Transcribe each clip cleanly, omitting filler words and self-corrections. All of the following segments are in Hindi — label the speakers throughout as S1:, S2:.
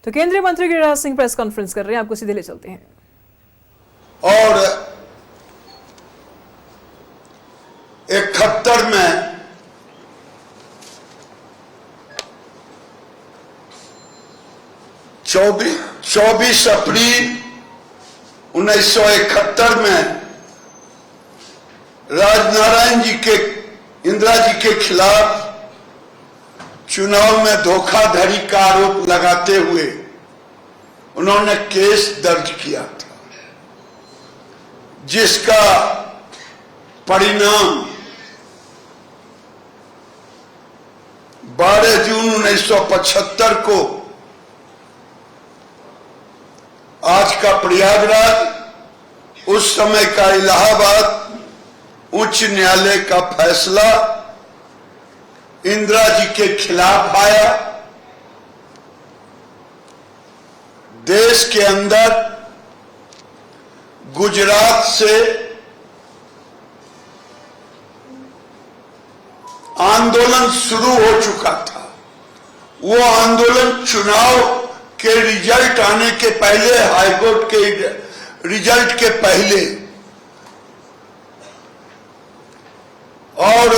S1: तो केंद्रीय मंत्री गिरिराज सिंह प्रेस कॉन्फ्रेंस कर रहे हैं, आपको सीधे ले चलते हैं।
S2: और 71 में चौबीस अप्रैल 1971 में राजनारायण जी के इंदिरा जी के खिलाफ चुनाव में धोखाधड़ी का आरोप लगाते हुए उन्होंने केस दर्ज किया था, जिसका परिणाम 12 जून 1975 को आज का प्रयागराज, उस समय का इलाहाबाद उच्च न्यायालय का फैसला इंदिरा जी के खिलाफ आया। देश के अंदर गुजरात से आंदोलन शुरू हो चुका था। वो आंदोलन चुनाव के रिजल्ट आने के पहले, हाईकोर्ट के रिजल्ट के पहले, और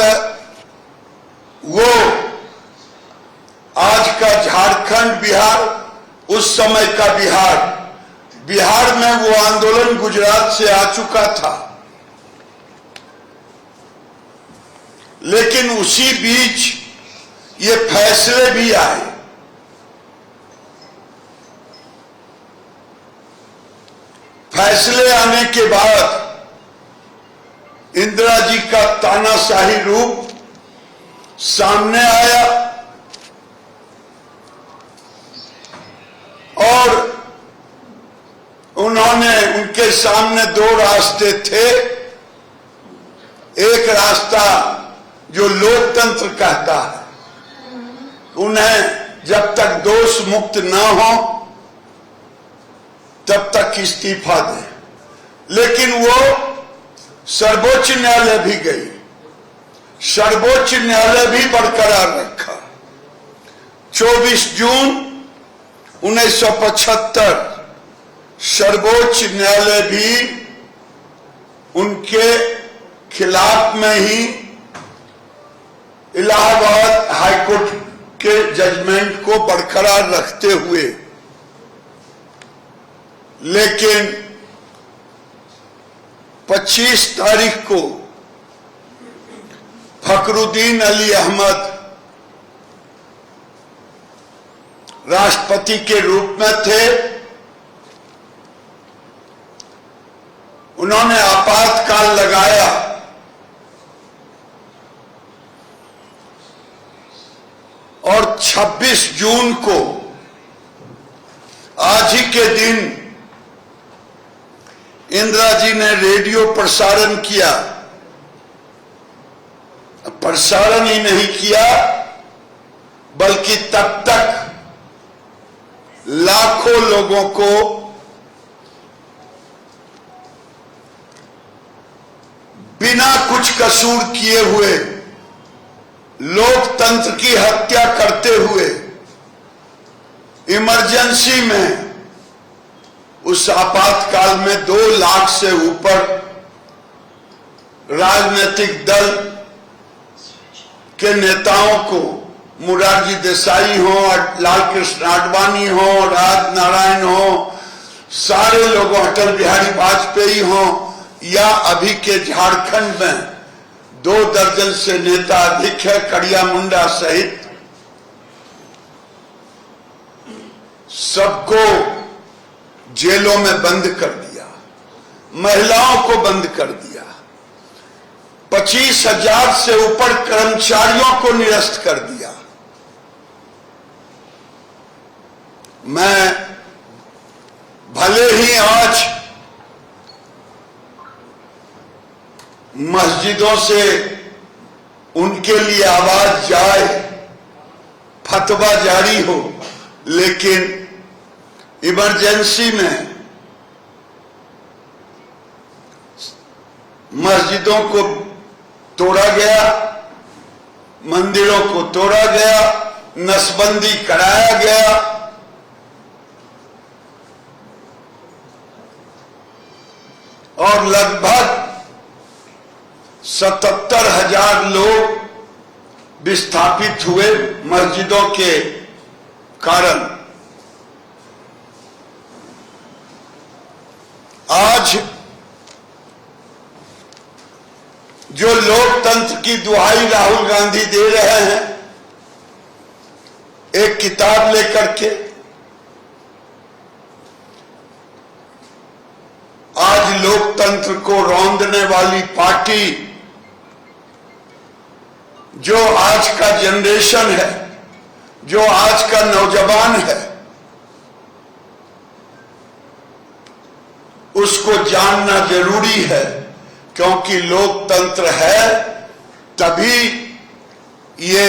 S2: वो आज का झारखंड, बिहार, उस समय का बिहार में वो आंदोलन गुजरात से आ चुका था। लेकिन उसी बीच ये फैसले भी आए। फैसले आने के बाद इंदिरा जी का तानाशाही रूप सामने आया और उनके सामने दो रास्ते थे। एक रास्ता जो लोकतंत्र कहता है, उन्हें जब तक दोष मुक्त न हो तब तक इस्तीफा दे, लेकिन वो सर्वोच्च न्यायालय भी गई, सर्वोच्च न्यायालय भी बरकरार रखा। 24 जून 1975 सर्वोच्च न्यायालय भी उनके खिलाफ में ही इलाहाबाद हाईकोर्ट के जजमेंट को बरकरार रखते हुए, लेकिन 25 तारीख को फखरुद्दीन अली अहमद राष्ट्रपति के रूप में थे। उन्होंने आपातकाल लगाया और 26 जून को, आज ही के दिन, इंदिरा जी ने रेडियो प्रसारण किया। प्रसारण ही नहीं किया, बल्कि तब तक लाखों लोगों को बिना कुछ कसूर किए हुए लोकतंत्र की हत्या करते हुए इमरजेंसी में, उस आपातकाल में 2 लाख से ऊपर राजनीतिक दल के नेताओं को, मुरारजी देसाई हो, लाल कृष्ण आडवाणी हो, राजनारायण हो, सारे लोगों, अटल बिहारी वाजपेयी हो, या अभी के झारखंड में 2 दर्जन से नेता अधिक है, कड़िया मुंडा सहित, सबको जेलों में बंद कर दिया, महिलाओं को बंद कर दिया, 25,000 से ऊपर कर्मचारियों को निरस्त कर दिया। मैं भले ही आज मस्जिदों से उनके लिए आवाज जाए, फतवा जारी हो, लेकिन इमरजेंसी में मस्जिदों को तोड़ा गया, मंदिरों को तोड़ा गया, नसबंदी कराया गया और लगभग 77,000 लोग विस्थापित हुए मस्जिदों के कारण। आज जो लोकतंत्र की दुहाई राहुल गांधी दे रहे हैं एक किताब लेकर के, आज लोकतंत्र को रौंदने वाली पार्टी जो आज का जनरेशन है, जो आज का नौजवान है, उसको जानना जरूरी है, क्योंकि लोकतंत्र है तभी ये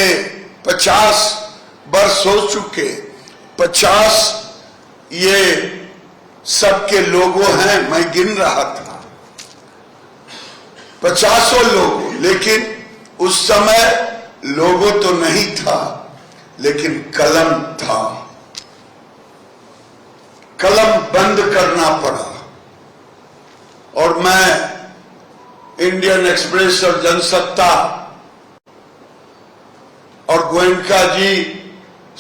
S2: 50 वर्ष हो चुके, 50 ये सबके लोगों हैं। मैं गिन रहा था 50 लोगों, लेकिन उस समय लोगों तो नहीं था, लेकिन कलम था। कलम बंद करना पड़ा। और मैं इंडियन एक्सप्रेस और जनसत्ता और गोयनका जी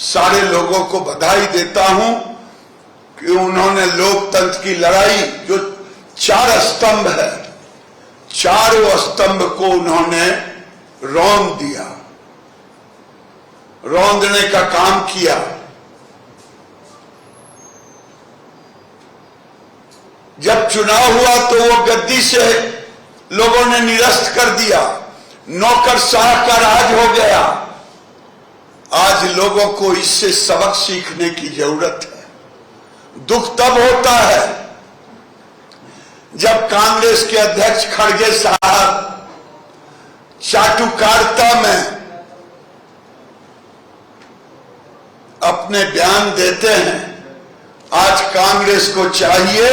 S2: सारे लोगों को बधाई देता हूं कि उन्होंने लोकतंत्र की लड़ाई, जो 4 स्तंभ है, चारों स्तंभ को उन्होंने रौंद दिया, रौंदने का काम किया। जब चुनाव हुआ तो वो गद्दी से लोगों ने निरस्त कर दिया, नौकरशाह का राज हो गया। आज लोगों को इससे सबक सीखने की जरूरत है। दुख तब होता है जब कांग्रेस के अध्यक्ष खड़गे साहब चाटुकारिता में अपने बयान देते हैं। आज कांग्रेस को चाहिए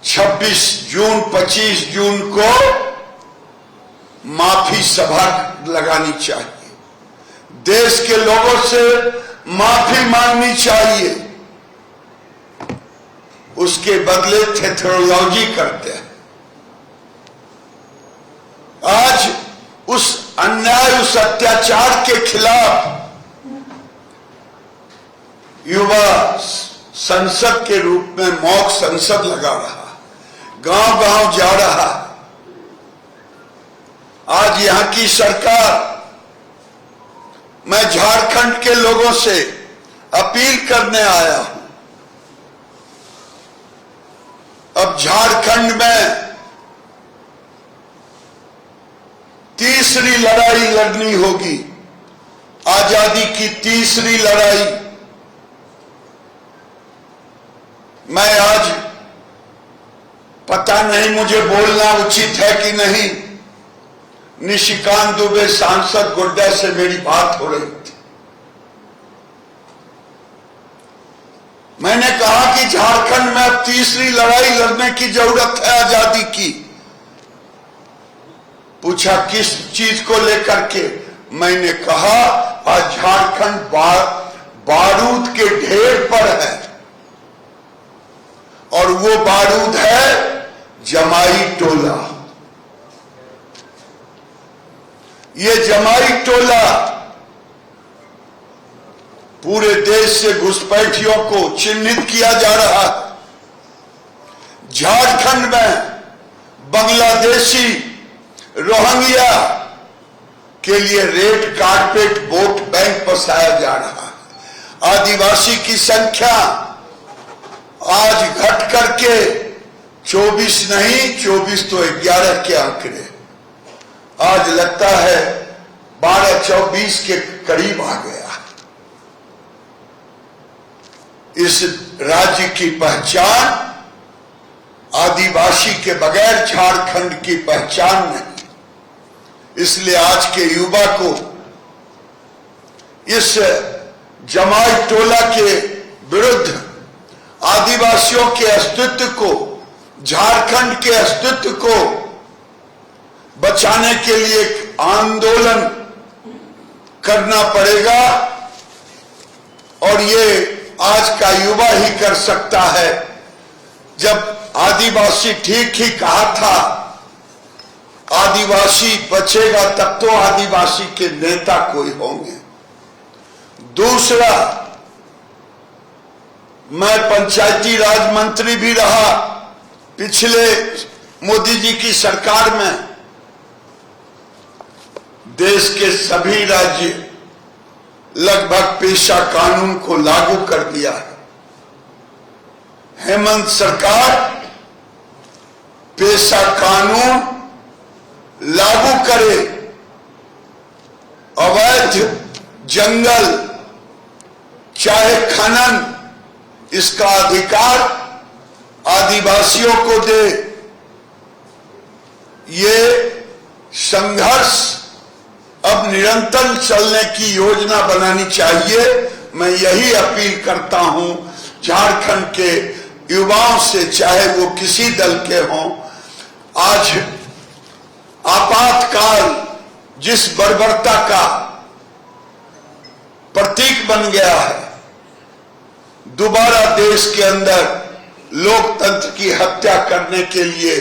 S2: 26 जून 25 जून को माफी सभा लगानी चाहिए, देश के लोगों से माफी मांगनी चाहिए। उसके बदले थेथरोलॉजी करते हैं। आज उस अन्याय, उस अत्याचार के खिलाफ युवा संसद के रूप में मॉक संसद लगा रहा, गांव गांव जा रहा। आज यहां की सरकार, मैं झारखंड के लोगों से अपील करने आया हूं। अब झारखंड में तीसरी लड़ाई लड़नी होगी, आजादी की तीसरी लड़ाई। मैं आज, पता नहीं मुझे बोलना उचित है कि नहीं, निशिकांत दुबे सांसद गोड्डा से मेरी बात हो रही थी। मैंने कहा कि झारखंड में अब तीसरी लड़ाई लड़ने की जरूरत है आजादी की। पूछा किस चीज को लेकर के? मैंने कहा आज झारखंड बारूद के ढेर पर है, और वो बारूद है जमाई टोला। ये जमाई टोला पूरे देश से घुसपैठियों को चिन्हित किया जा रहा है। झारखंड में बांग्लादेशी, रोहिंग्या के लिए रेड कारपेट वोट बैंक बसाया जा रहा है। आदिवासी की संख्या आज घट करके 24 नहीं, 24 तो 11 के आंकड़े, आज लगता है 12-24 के करीब आ गया। इस राज्य की पहचान आदिवासी के बगैर झारखंड की पहचान नहीं। इसलिए आज के युवा को इस जमाई टोला के विरुद्ध, आदिवासियों के अस्तित्व को, झारखंड के अस्तित्व को बचाने के लिए आंदोलन करना पड़ेगा। और ये आज का युवा ही कर सकता है। जब आदिवासी ठीक ही कहा था, आदिवासी बचेगा तब तो आदिवासी के नेता कोई होंगे। दूसरा, मैं पंचायती राज मंत्री भी रहा पिछले मोदी जी की सरकार में। देश के सभी राज्य लगभग पेशा कानून को लागू कर दिया है। हेमंत सरकार पेशा कानून लागू करे, अवैध जंगल चाहे खनन, इसका अधिकार आदिवासियों को दे। ये संघर्ष अब निरंतर चलने की योजना बनानी चाहिए। मैं यही अपील करता हूं झारखंड के युवाओं से, चाहे वो किसी दल के हों। आज आपातकाल जिस बर्बरता का प्रतीक बन गया है, दोबारा देश के अंदर लोकतंत्र की हत्या करने के लिए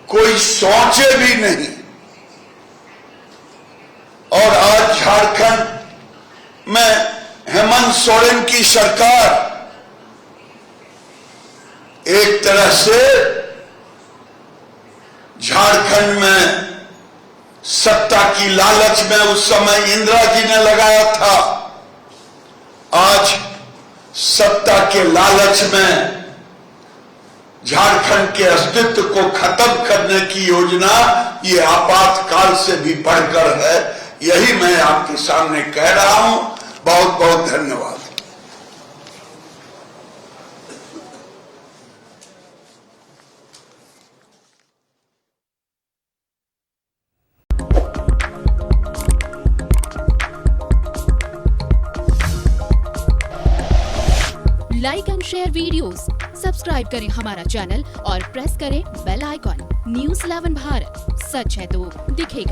S2: कोई सोचे भी नहीं। और आज झारखंड में हेमंत सोरेन की सरकार एक तरह से झारखंड में सत्ता की लालच में उस समय इंदिरा जी ने लगाया था। आज सत्ता के लालच में झारखंड के अस्तित्व को खत्म करने की योजना ये आपातकाल से भी बढ़कर है। यही मैं आपके सामने कह रहा हूं। बहुत बहुत धन्यवाद।
S3: Like and share videos, subscribe करें हमारा चैनल और प्रेस करें बेल आइकॉन। न्यूज़ 11 भारत, सच है तो दिखेगा।